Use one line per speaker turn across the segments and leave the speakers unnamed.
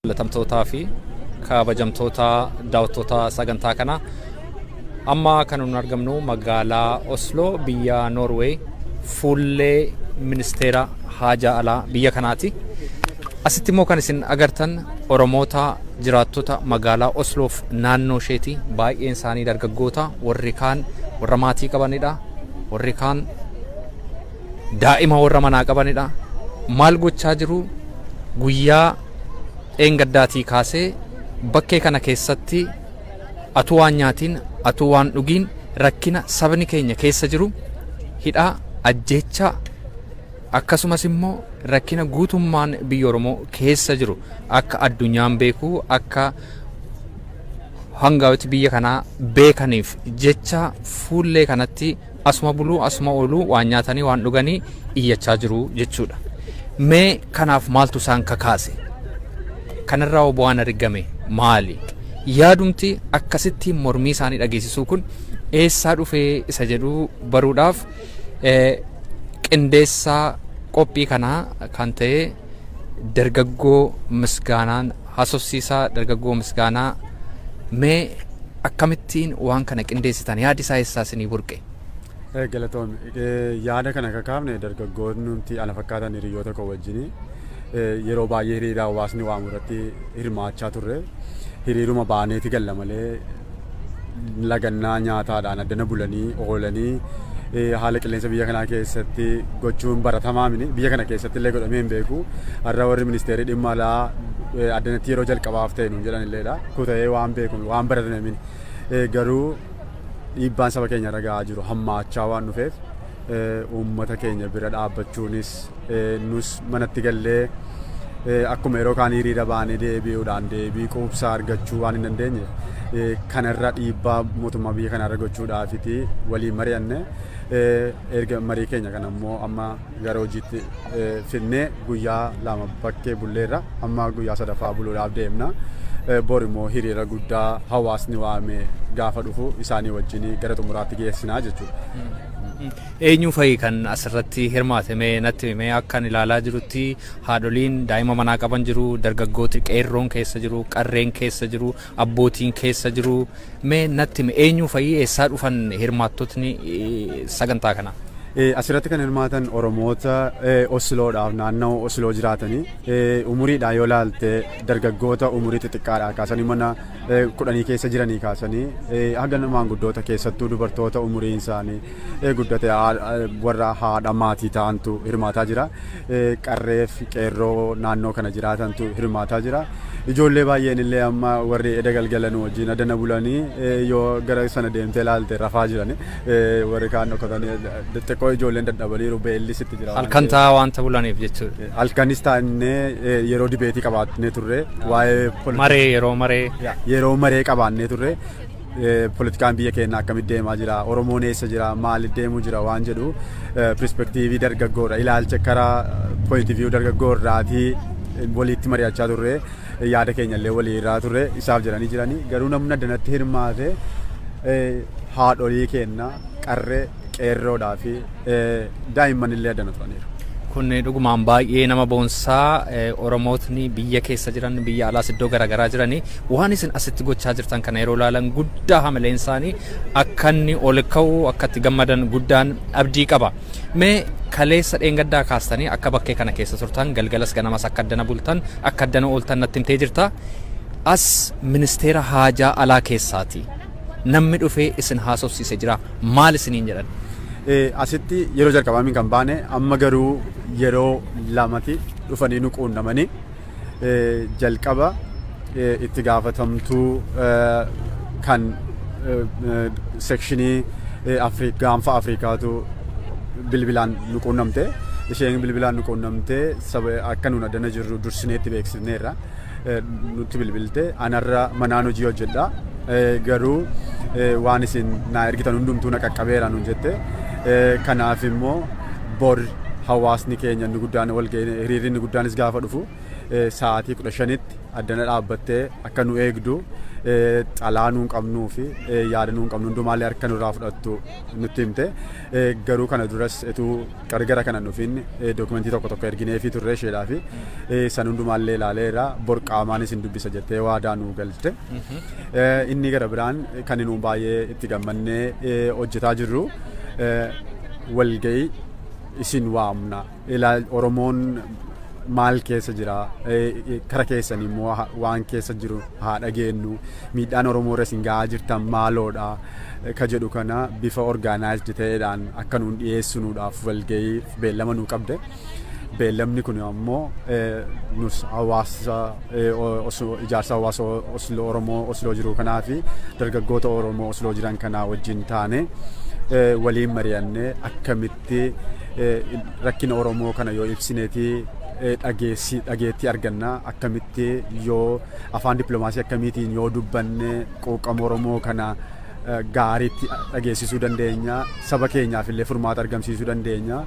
Latamtootaa fi kabajamtoota daawwattoota sagantaa kana amma kan nuti argamnu magaalaa Oslo biyya Norway fuullee ministeera haajaa alaa biyya kanaati. Asitti immoo kan isin agartan Oromoota jiraattota magaalaa Osloof naannoo isheeti. Baay'een isaanii dargaggoota, warri kaan warra maatii qabanidha, warri kaan daa'ima warra manaa qabanidha. Maal gochaa jiru? Guyyaa dheengaddaatii kaasee bakkee kana keessatti atuu waan nyaatiin, atuu waan dhugiin rakkina sabni keenya keessa jiru, hidhaa, ajjeechaa, akkasumas immoo rakkina guutummaan biyya Oromoo keessa jiru akka addunyaan beeku, akka hangaawoti biyya kanaa beekaniif jecha fuullee kanatti asuma buluu asuma ooluu waan nyaatanii waan dhuganii iyyachaa jiru jechuudha. Mee kanaaf maaltu isaan kakaase? Kanarraa bu'aan argame maali? Yaadumti akkasitti mormii isaanii dhageessisuu kun eessaa dhufee isa jedhu baruudhaaf qindeessaa qophii kanaa kan ta'e dargaggoo Misgaanaan haasofsiisaa dargaggoo Misgaanaa, mee akkamittiin waan kana qindeessitan? Yaadi isaa eessaa isinii burqe?
Galatoon yaada kana kakaafne dargaggoonni nuti ana fakkaatan hiriyoota koo wajjin yeroo baay'ee hiriira hawaasni waamu irratti hirmaachaa turre. Hiriiruma baaneeti galla malee lagannaa nyaataadhaan addana bulanii oolanii haala qilleensa biyya kanaa keessatti gochuun baratamaa mini. Biyya kana keessatti illee godhamee hin beeku. Har'a warri ministeerii dhimma alaa addanatti yeroo jalqabaaf ta'e nuun jedhan illeedha. Kuta'ee waan beeku waan baratame mini. Garuu dhiibbaan saba keenya irra gahaa jiru hammaachaa waan dhufeef uummata keenya bira dhaabbachuunis nus manatti gallee akkuma yeroo kaan hiriira baanee deebi'uudhaan deebii quubsaa argachuu waan hin dandeenye kanarra dhiibbaa mootummaa biyya kanarra gochuudhaafiti waliin mari'anne erga marii keenya kana immoo amma gara hojiitti finnee guyyaa lama bakkee bulleerra amma guyyaa sadaffaa buluudhaaf deemna. Bor immoo hiriira guddaa hawaasni waame gaafa dhufu isaanii wajjin gara xumuraatti geessinaa jechuudha.
Eenyu fa'i kan asirratti hirmaate? Mee natti mee akkan ilaalaa jirutti haadholiin daa'ima manaa qaban jiru, dargaggooti qeerroon keessa jiru, qarreen keessa jiru, abbootiin keessa jiru. Mee natti eenyu fa'i eessaa dhufan hirmaattotni sagantaa kana?
Asirratti kan hirmaatan Oromoota Osloodhaaf naannoo Osloo jiraatanii umuriidhaan yoo ilaalte dargaggoota umurii xixiqqaadhaa kaasanii mana 10 keessa jiranii kaasanii haga maanguddoota keessattuu dubartoota umuriin isaanii guddate warra haadha maatii ta'antu hirmaataa jira. Qarreef qeerroo naannoo kana jiraatantu hirmaataa jira. Ijoollee baay'een illee amma warri eda galgalan wajjin adana bulanii yoo gara sana deemtee ilaalte rafaa jiran warri kaan dhokatanii xixiqqoo ijoolleen dadhabaniiru beellis itti jira.
Halkan taa'aa waanta bulaniif jechuudha.
Halkanis taa'annee yeroo dibeetii qabaannee turre waa'ee yeroo maree qabaannee turre politikaan biyya keenya akkamitti deemaa jira, Oromoon eessa jira, maaliif deemuu jira waan jedhu perspektiivii dargaggoodha ilaalcha karaa pooyintiivii dargaggoo irraatii walitti mari'achaa turre. Yaada keenya illee walii irraa turre isaaf jedhanii jiranii garuu namni addanatti hirmaate haadholii keenya qarree qeerroodhaa fi daa'imman illee addana turaniiru.
Kun dhugumaan baay'ee nama boonsaa. Oromootni biyya keessa jiran biyya alaas iddoo garaagaraa jiranii waan isin asitti gochaa jirtan kana yeroo ilaalan guddaa hamileen isaanii akka inni ol ka'u akka itti gammadan guddaan abdii qaba. Mee kaleessa dheengaddaa kaastanii akka bakkee kana keessa turtan galgalas ganamas akka addana bultan akka addana ooltan natti himtee jirta. As ministeera haajaa alaa keessaati namni dhufee isin haasofsiise jira, maal isiniin jedhan?
Asitti yeroo jalqabaa kan baane amma garuu yeroo lamatti dhufanii nu quunnamanii jalqaba itti gaafatamtuu kan sekshinii gaanfa Afrikaatu bilbilaan nu quunnamte. Isheen bilbilaan nu quunnamte akka nuun addana jirru dursineetti beeksifneerra nutti bilbilte. Anarra manaan hojii hojjedha garuu waan isin naa ergitan hundumtuu na qaqqabeera nuun jette. Kanaaf immoo bor hawaasni keenya inni guddaan hiriirri inni guddaanis gaafa dhufu sa'aatii 15tti addana dhaabbattee akka nu eegdu xalaa nuun qabnuu fi yaada nuun qabnu hundumaallee harka nurraa fudhattu nutti himte garuu kana duras etuu gargara kana dhufin dookumentii tokko erginee fi turre isheedhaa fi san hundumaallee ilaaleera bor qaamaan isin dubbisa jettee waadaa nuu galte. Inni gara biraan kan nuun baay'ee itti gammannee hojjetaa jirru walgahii isin waamna Oromoon maal keessa jira kara keessan immoo waan keessa jiru haa dhageenyu miidhaan Oromoo irra isin gahaa jirtan maaloodha ka jedhu kana bifa orgaanaayizdi ta'eedhaan akka nuun dhiyeessinuudhaaf walgahii beellama nuu qabde. Beellamni kun ammoo nus hawaasa ijaarsa hawaasa Oromoo Osloo jiru kanaa fi dargaggoota Oromoo Osloo jiran kanaa wajjin taane waliin mari'annee akkamitti rakkina Oromoo kana yoo ibsineeti dhageettii arganna akkamitti yoo afaan dippiloomaasii akkamiitiin yoo dubbanne quuqama Oromoo kana gaariitti dhageessisuu dandeenya saba keenyaaf illee furmaata argamsiisuu dandeenya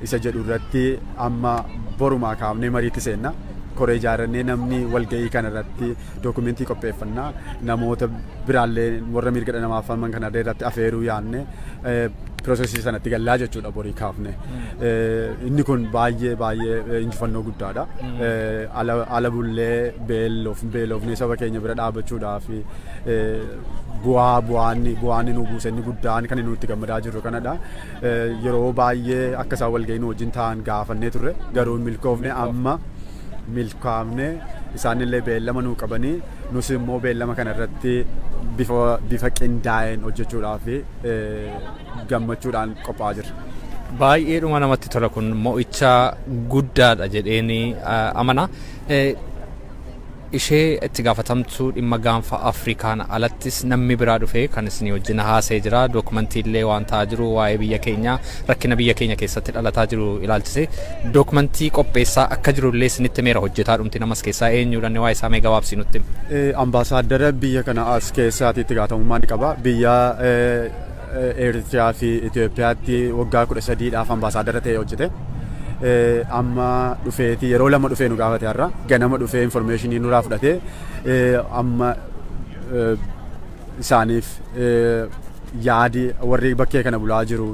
isa jedhu irratti amma borumaa kaafnee mariitti seenna. Koree ijaarannee namni walgahii kana irratti dookumentii qopheeffannaa namoota biraallee warra mirga dhala namaaf falman kana irratti afeeruu yaadne piroosesii sanatti gallaa jechuudha borii kaafne. Inni kun baay'ee injifannoo guddaadha. Ala bullee beelofnee saba keenya bira dhaabbachuudhaaf bu'aan nu buuse inni guddaan kan nutti gammadaa jirru kanadha. Yeroo baay'ee akka isaan walgahii nu wajjin ta'an gaafannee turre garuu milkoofne amma milkaa'amne isaanillee beellama nuu qabanii nus immoo beellama kana irratti bifa qindaa'een hojjechuudhaaf gammachuudhaan qophaa'aa jirra.
Baay'eedhuma namatti tola kun mo'icha guddaadha jedheeni amana. Ishee itti gaafatamtuu dhimma gaanfa Afrikaan alattis namni biraa dhufee kan isin wajjin haasa'ee jira. Dookumantiillee waan ta'aa jiru waa'ee biyya keenyaa rakkina biyya keenya keessatti dhalataa jiru ilaalchise. Dookumantii qopheessaa akka jirullee isinitti meera hojjetaa dhumti namas keessaa eenyuudhaan waa'ee isaa mee gabaabsii nutti?
Ambaasaaddara biyya kana as keessaatti itti gaafatamummaa ni qaba. Biyya Eertiraa fi Itoophiyaatti waggaa 13dhaaf ambaasaaddara ta'ee hojjete. Amma dhufeeti yeroo lama dhufee nu gaafate har'a ganama dhufee informationii nurraa fudhatee amma isaaniif yaadi warri bakkee kana bulaa jiru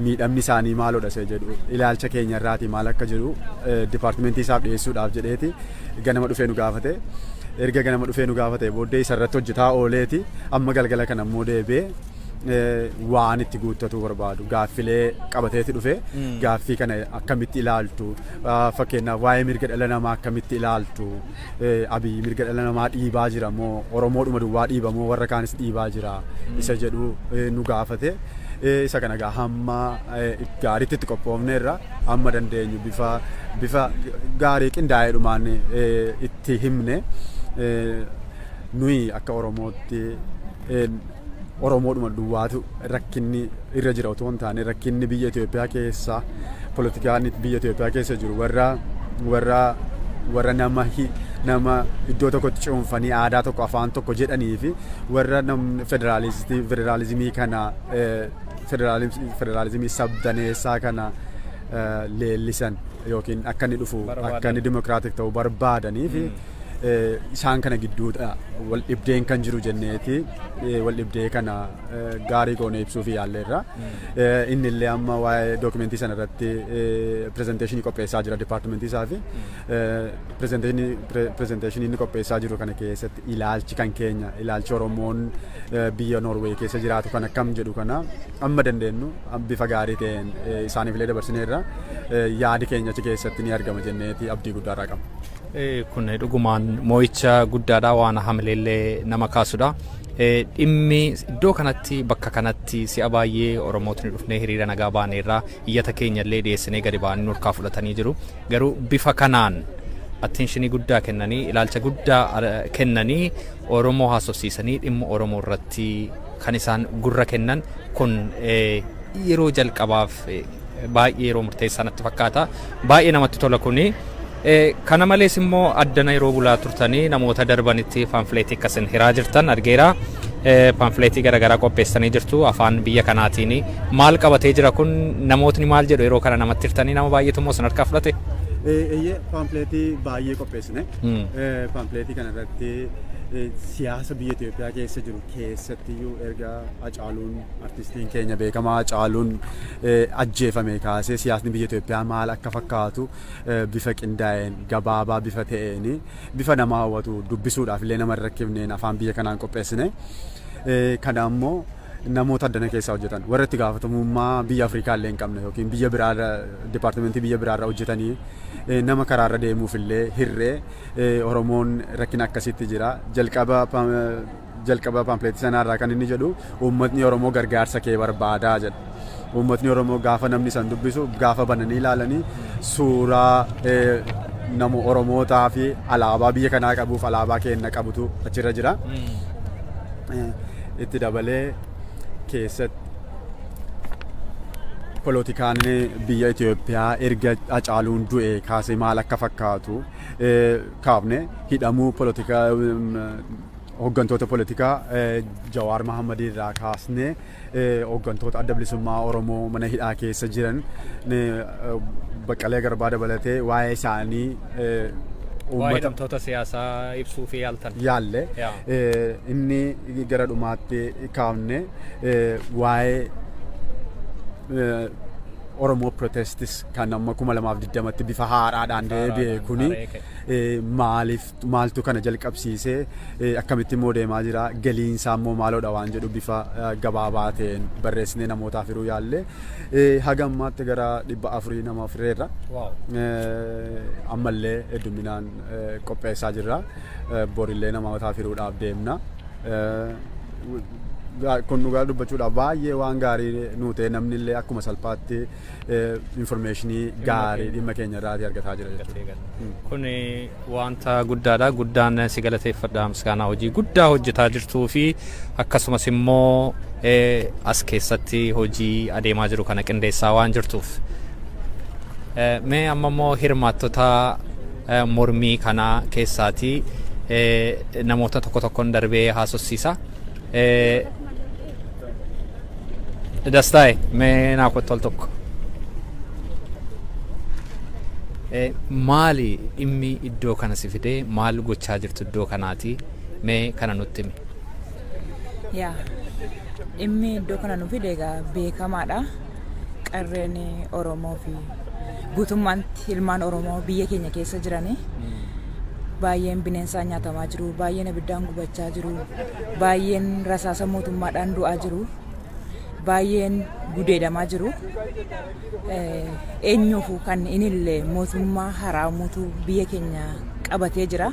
miidhamni isaanii maaloodha see jedhu ilaalcha keenya irraati maal akka jiru dipaartimentii isaaf dhiyeessuudhaaf jedheeti ganama dhufee nu gaafate. Erga ganama dhufee nu gaafate booddee isarratti hojjetaa ooleeti amma galgala kana immoo deebi'ee waan itti guuttatu barbaadu gaaffilee qabateeti dhufe gaaffii kana akkamitti ilaaltu fakkeenyaaf waa'ee mirga dhala namaa akkamitti ilaaltu Abiyyi mirga dhala namaa dhiibaa jira moo Oromoodhuma duwwaa dhiiba moo warra kaanis dhiibaa jira isa jedhu nu gaafate. Isa kana gaa hamma gaariitti itti qophoofneerra amma dandeenyu bifa gaarii qindaa'eedhumaan itti himne nuyi akka Oromootti Oromoodhuma duwwaatu rakkinni irra jira otoo hin taane rakkinni biyya Itoophiyaa keessa poolitikaan biyya Itoophiyaa keessa jiru warra nama iddoo tokkotti cuunfanii aadaa tokko afaan tokko jedhanii fi warra federaalizimii kana federaalizimii sabdaneessaa kana leellisan yookiin akka inni dhufu akka inni dimokiraatik ta'u barbaadanii fi isaan kana gidduudha wal dhibdeen kan jiru jenneeti wal dhibdee kana gaarii goone ibsuuf yaalleerra. Inni illee amma waa'ee dookumentii sana irratti pirezenteeshinii qopheessaa jira dipaartimentii isaa fi pirezenteeshinii inni qopheessaa jiru kana keessatti ilaalchi kan keenya ilaalchi Oromoon biyya Norway keessa jiraatu kan akkam jedhu kana amma dandeenyu bifa gaarii ta'een isaaniif illee dabarsineerra yaadi keenya achi keessatti ni argama jenneeti abdii guddaarraa qabna.
Kun dhugumaan mo'icha guddaadha waan hamileellee nama kaasudha. Dhimmi iddoo kanatti bakka kanatti si'a baay'ee Oromootni dhufnee hiriira nagaa baaneerraa iyyata keenyallee dhiyeessinee gadi ba'anii nurkaa fudhatanii jiru. Garuu bifa kanaan atteenshinii guddaa kennanii ilaalcha guddaa kennanii Oromoo haasofsiisanii dhimma Oromoo irratti kan isaan gurra kennan kun yeroo jalqabaaf baay'ee yeroo murteessaa natti fakkaata. Baay'ee namatti tola kuni. Kana malees immoo addana yeroo bulaa turtanii namoota darbanitti paamfileetii akkasiin hiraa jirtan argeera. Paamfileetii garaagaraa qopheessanii jirtu afaan biyya kanaatiin maal qabatee jira kun namootni maal jedhu yeroo kana namatti hirtanii nama baay'eetu immoo san harkaa fudhate.
Paamfileetii baay'ee qopheessine. Paamfileetii kana irratti siyaasa biyya Itoophiyaa keessa jiru keessattiyyuu erga Hacaaluun artistiin keenya beekamaa Hacaaluun ajjeefame kaasee siyaasni biyya Itoophiyaa maal akka fakkaatu bifa qindaa'een gabaabaa bifa ta'een bifa nama hawwatu dubbisuudhaaf illee nama rakkifneen afaan biyya kanaan qopheessine. Kana ammoo namoota addana keessaa hojjetan warra itti gaafatamummaa biyya Afrikaa illee hin qabne yookiin biyya biraarra dipaartimentii biyya biraarra hojjetanii nama karaarra deemuuf illee hirree Oromoon rakkina akkasitti jira. Jalqaba paampleetii sanaarraa kan inni jedhu uummatni Oromoo gargaarsa kee barbaadaa jedha. Uummatni Oromoo gaafa namni san dubbisu gaafa bananii ilaalanii suuraa nama Oromootaa fi alaabaa biyya kanaa qabuuf alaabaa keenya qabutu achirra jira. Itti dabalee keessatti poolitikaan biyya Itoophiyaa erga Hacaaluun du'e kaasee maal akka fakkaatu kaafne hidhamuu poolitikaa hooggantoota poolitikaa Jawaar Mahammadii irraa kaasne hooggantoota adda bilisummaa Oromoo mana hidhaa keessa jiran Baqqalee Garbaa dabalatee waa'ee isaanii
waa'ee hidhamtoota siyaasaa ibsuu fi
yaalle inni gara dhumaatti kaafne waa'ee Oromoo protestis kan amma 2020tti bifa haaraadhaan deebi'e kuni maaltu kana jalqabsiisee akkamitti immoo deemaa jira galiinsaa immoo maaloodha waan jedhu bifa gabaabaa ta'een barreessinee namootaaf hiruu yaalle haga ammaatti gara 400 nama fireerra ammallee hedduminaan qopheessaa jirra borillee namootaaf hiruudhaaf deemna. Kun dhugaa dubbachuudhaaf baay'ee waan gaarii nu ta'e namni illee akkuma salphaatti informationii gaarii dhimma keenya irraatii argataa jira jechuudha.
Kun wanta guddaadha. Guddaan si galateeffadha. Misgaanaa hojii guddaa hojjetaa jirtuu fi akkasumas immoo as keessatti hojii adeemaa jiru kana qindeessaa waan jirtuuf. Mee amma immoo hirmaattota mormii kana keessaatii namoota tokko tokkoon darbee haasofsiisa. Dastaa'e mee naa kottu al tokko. Maali dhimmi iddoo kana si fidee maal gochaa jirtu iddoo kanaati mee kana nutti himi.
Dhimmi iddoo kana nu fide egaa beekamaadha. Qerroon Oromoo fi guutummaatti ilmaan Oromoo biyya keenya keessa jirani. Baay'een bineensaan nyaatamaa jiru, baay'een abiddaan gubachaa jiru, baay'een rasaasa mootummaadhaan du'aa jiru, baay'een gudeedamaa jiru. Eenyuufuu kan inillee mootummaa haraamuutu biyya keenya qabatee jira.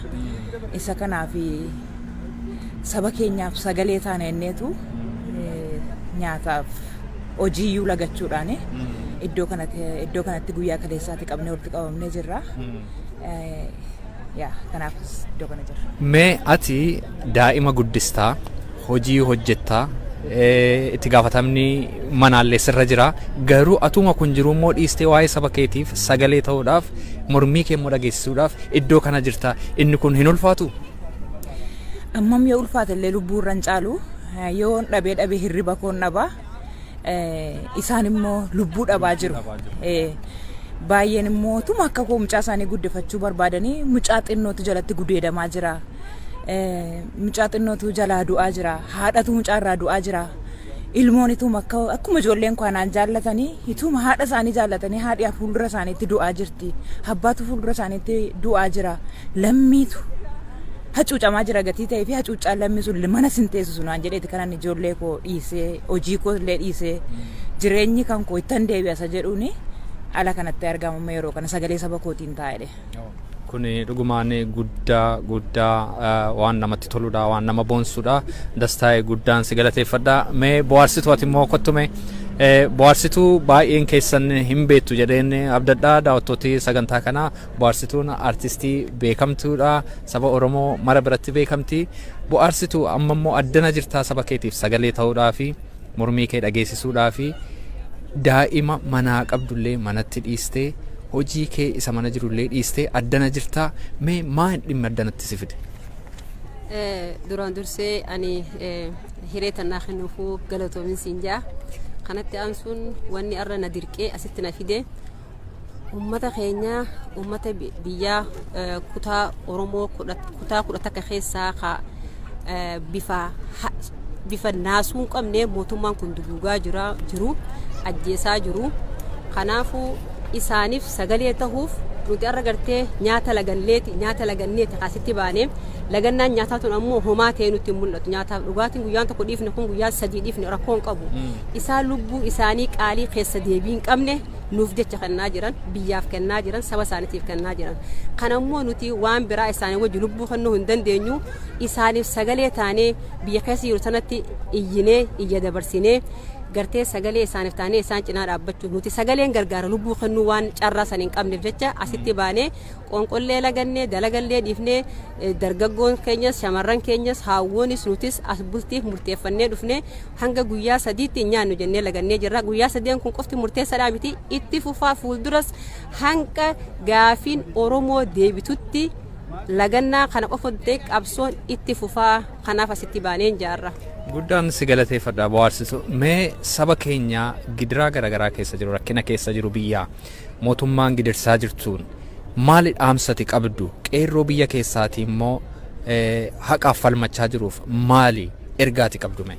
Isa kanaaf saba keenyaaf sagalee taana enneetu nyaataaf hojiiyyuu lagachuudhaan iddoo kanatti guyyaa kaleessaatti qabnee walitti qabamnee jirra. Kanaaf iddoo kana jirra.
Mee ati daa'ima guddistaa hojii hojjettaa itti gaafatamni manaallee sirra jira garuu atuma kun jiru immoo dhiistee waa'ee saba keetiif sagalee ta'uudhaaf mormii kee immoo dhageessisuudhaaf iddoo kana jirta inni kun hin ulfaatu?
Ammam yoo ulfaatellee lubbuu irra hin caalu yoo dhabee hirriba koon dhabaa isaan immoo lubbuu dhabaa jiru. Baay'een immoo tuma akka koo mucaa isaanii guddifachuu barbaadanii mucaa xinnootu jalatti gudeedamaa jira. Mucaa xinnootu jalaa du'aa jira. Haadhatu mucaa irraa du'aa jira. Ilmoon ituma akkuma ijoolleen kanaan jaallatanii ituma haadha isaanii jaallatanii haadha fuuldura isaaniitti du'aa jirti. Abbaatu fuuldura isaaniitti du'aa jira. Lammiitu hacuucamaa jira gatii ta'ee fi hacuucaan lammii sun mana sin teessisu naan jedheeti kanan ijoollee koo dhiisee hojii koo illee dhiisee jireenyi kan koo ittan deebi'asa jedhuuni ala kanatti argamu yeroo kana sagalee saba kootiin taa'edhe.
Kun dhugumaan guddaa waan namatti toludha waan nama boonsudha. Dastaa'e guddaan si galateeffadha. Mee bohaarsituu ati immoo kottume bohaarsituu baay'een keessan hin beektu jedheen abdadhaa daawwattooti sagantaa kanaa. Bohaarsituun artistii beekamtuudha saba Oromoo mara biratti beekamti. Bohaarsituu amma immoo addana jirtaa saba keetiif sagalee ta'uudhaa fi mormii kee dhageessisuudhaa fi daa'ima manaa qabdullee manatti dhiistee hojii kee isa mana jirullee dhiistee addana jirtaa. Mee maal dhimma addanatti si fide?
Duraan dursee ani hireetan naa kennuufuu galatoomin siin jaa. Kanatti aansuun wanni arra na dirqee asitti na fide ummata keenya ummata biyyaa kutaa Oromoo kutaa 11 keessaa bifa naasuun qabnee mootummaan kun duguugaa jiru ajjeesaa jiru. Kanaafuu isaaniif sagalee ta'uuf nuti arra gartee nyaata laganneeti kaasitti baanee lagannaan nyaataa tun ammoo homaa ta'ee nutti mul'atu. Nyaataaf dhugaatiin guyyaan tokko dhiifne kun guyyaa 3 dhiifne rakkoon qabu. Isaan lubbuu isaanii qaalii keessa deebii hin qabne nuuf jecha kennaa jiran, biyyaaf kennaa jiran, saba isaaniitiif kennaa jiran. Kanammoo nuti waan biraa isaanii wajji lubbuu kennuu hin dandeenyu. Isaaniif sagalee taanee biyya keessa jiru sanatti iyya dabarsinee gartee sagalee isaaniif taanee isaan cinaa dhaabbachuu nuti sagaleen gargaara lubbuu kennuu waan carraa san hin qabneef jecha asitti baanee qonqollee lagannee dalagallee dhiifnee dargaggoon keenyas shamarran keenyas haawwonis nutis as bultiif murteeffannee dhufnee hanga guyyaa 3tti nyaannu jennee lagannee jirra. Guyyaa 3 kun qofti murteessaadhaa miti itti fufaa fuulduras hanga gaafiin Oromoo deebitutti lagannaa kana qofa ta'e qabsoon itti fufaa. Kanaaf asitti baanee jaarra.
Guddaan si galateeffadha bohaarsitu. Mee saba keenya gidiraa garaagaraa keessa jiru rakkina keessa jiru biyyaa mootummaan gidirsaa jirtuun maali dhaamsati qabdu? Qeerroo biyya keessaati immoo haqaaf falmachaa jiruuf maali ergaati qabdu mee?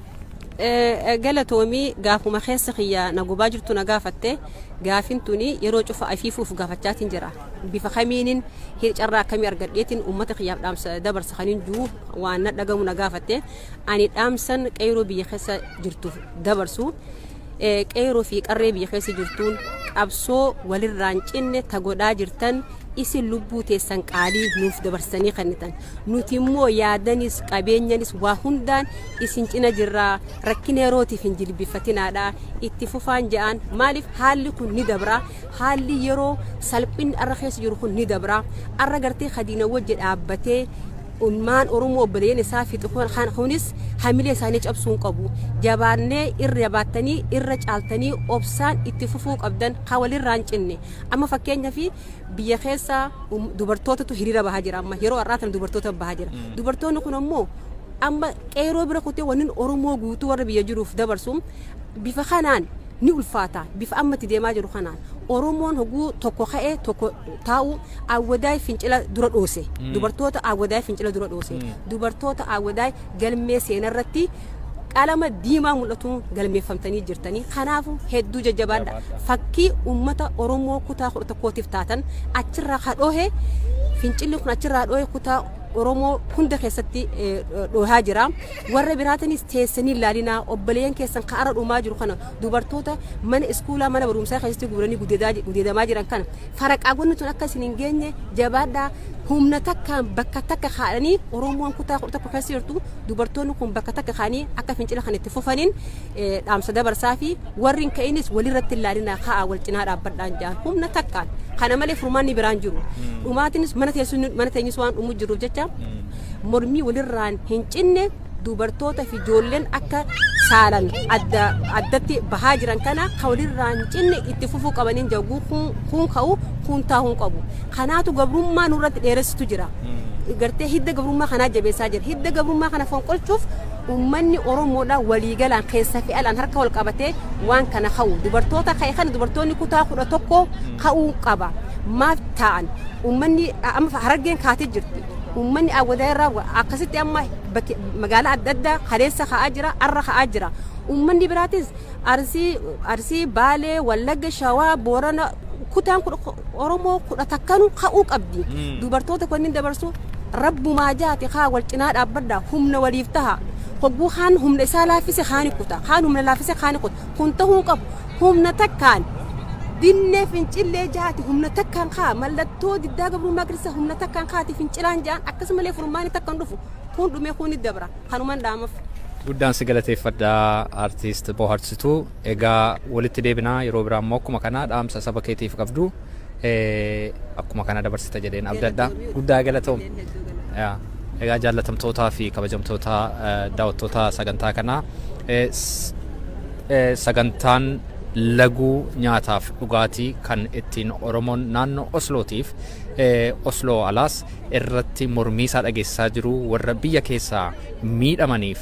Galatoomii gaafuma keessa kiyya na gubaa jirtu na gaafatte gaafin tuni yeroo cufa afiifuuf gaafachaatiin jira. Bifa kamiinin carraa akkamii argadheetiin uummata kiyyaaf dhaamsa dabarsa kaniin juu waan na dhagamu na gaafatte ani dhaamsan qeerroo biyya keessa jirtuuf dabarsu. Qeerroo fi qarree biyya keessa jirtuun qabsoo walirraan cinne tagodhaa jirtan isin lubbuu teessan qaalii nuuf dabarsanii kennitan. Nuti immoo yaadanis qabeenyanis waa hundaan isin cina jirraa rakkina yerootiif hin jilbifatinaadha. Itti fufaan ja'an maaliif haalli kun ni dabra. Haalli yeroo salphinni arra keessa jiru kun ni dabra. Arra gartee khadiina wajji dhaabbatee ummaan Oromoo obboleeyyan isaa fixu kunis hamilee isaanii cabsuun qabu. Jabaannee irra baattanii irra caaltanii obsaan itti fufuu qabdan walirraan cinne. Amma fakkeenyaaf biyya keessa dubartootatu hiriira bahaa jira. Amma yeroo har'aatan dubartoota bahaa jira. Dubartoonni kun ammoo amma qeerroo bira kutee wanni Oromoo guutuu warra biyya jiruuf dabarsu bifa kanaan ni ulfaata. Bifa ammatti deemaa jiru kanaan Oromoon hoguu tokko ka'ee tokko taa'u awwadaay fincila dura dhoose. Dubartoota awwadaay fincila dura dhoose. Dubartoota awwadaay galmee seenarratti qalama diimaa mul'atu galmeeffamtanii jirtanii. Kanaafuu hedduu jajjabaadha. Fakkii uummata Oromoo kutaa 11tiif taatan achirraa kadhoohe fincilli kun achirraa dhoohe kutaa Oromoo hunda keessatti dhoohaa jira. Warra biraatanis teessanii ilaalinaa obboleeyyan keessan ka'ara dhumaa jiru kana dubartoota mana iskuulaa mana barumsaa keessatti guuranii gudeedamaa jiran kana faraqaawwanni tun akka isin hin geenye jabaadhaa. Humna takkaan bakka takka kaa'anii Oromoon kutaa 11 keessa jirtu dubartoonni kun bakka takka kaa'anii akka fincila kan itti fufaniin dhaamsa dabarsaa fi warri hin ka'inis walirratti ilaalinaa ka'aa wal cinaa dhaabbadhaan ja'an humna takkaan kana malee furmaanni biraan jiru. Dhumaatinis mana teenyis waan dhumu jiruuf jecha mormii walirraan hin cinne dubartoota fi ijoolleen akka saalan addatti bahaa jiran kana walirraan cinne itti fufuu qabaniin jaguu kun ka'u kun taa'uu qabu. Kanaatu gabrummaa nurratti dheeressitu jira. Gartee hidda gabrummaa kanaa jabeessaa jira. Hidda gabrummaa kana fonqolchuuf ummanni Oromoodha waliigalaan keessa fi alaan harka wal qabatee waan kana ka'u. Dubartoota ka'e kana dubartoonni kutaa 11 ka'uu qaba. Maaf ta'an ummanni amma Harargeen kaatee jirti. Ummanni awwadaa irraa akkasitti amma magaalaa adda addaa kaleessa ka'aa jira, arra ka'aa jira. Ummanni biraatis Arsii, Baalee, Wallagga, Shawaa, Boorana kutaan Oromoo 11 ka'uu qabdi. Dubartoota kunniin dabarsu rabbumaa jaati kaa wal cinaa dhaabbadha humna waliif taha. Hogguu haan humna isaa laaffise haani kuta. Haan humna laaffise haani kuta. Kun ta'uu qabu. Humna takkaan dinnee fincillee jaati humna takkaan kaa mallattoo diddaa gabrummaa kirista humna takkaan kaati fincilaan jaan akkasumallee furmaani takkaan dhufu kun dhumee kun dabra kanumaan dhaamaaf.
Guddaan si galateeffadha artiist bohaarsituu. Egaa walitti deebinaa yeroo biraa immoo akkuma kana dhaamsa saba keetiif qabdu akkuma kana dabarsita jedheen abdadha. Guddaa galatoom. Egaa jaallatamtootaa fi kabajamtoota daawwattoota sagantaa kanaa sagantaan laguu nyaataaf dhugaatii kan ittiin Oromoon naannoo Oslootiif Osloo alaas irratti mormiisaa dhageessisaa jiru warra biyya keessaa miidhamaniif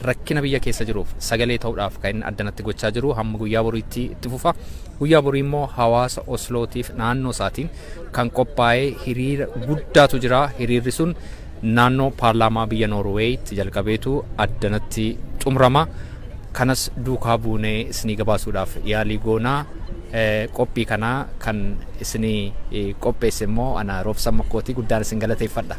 rakkina biyya keessa jiruuf sagalee ta'uudhaaf kan inni addanatti gochaa jiru hamma guyyaa boriitti itti fufa. Guyyaa borii immoo hawaasa Oslootiif naannoo isaatiin kan qophaa'ee hiriira guddaatu jira. Hiriirri sun naannoo paarlaamaa biyya Noorweeyitti jalqabeetu addanatti xumurama. Kanas duukaa buunee isinii gabaasuudhaaf yaalii goonaa. Qophii kanaa kan isinii qopheesse immoo ana Roobsa Makkootii guddaan isin galateeffadha.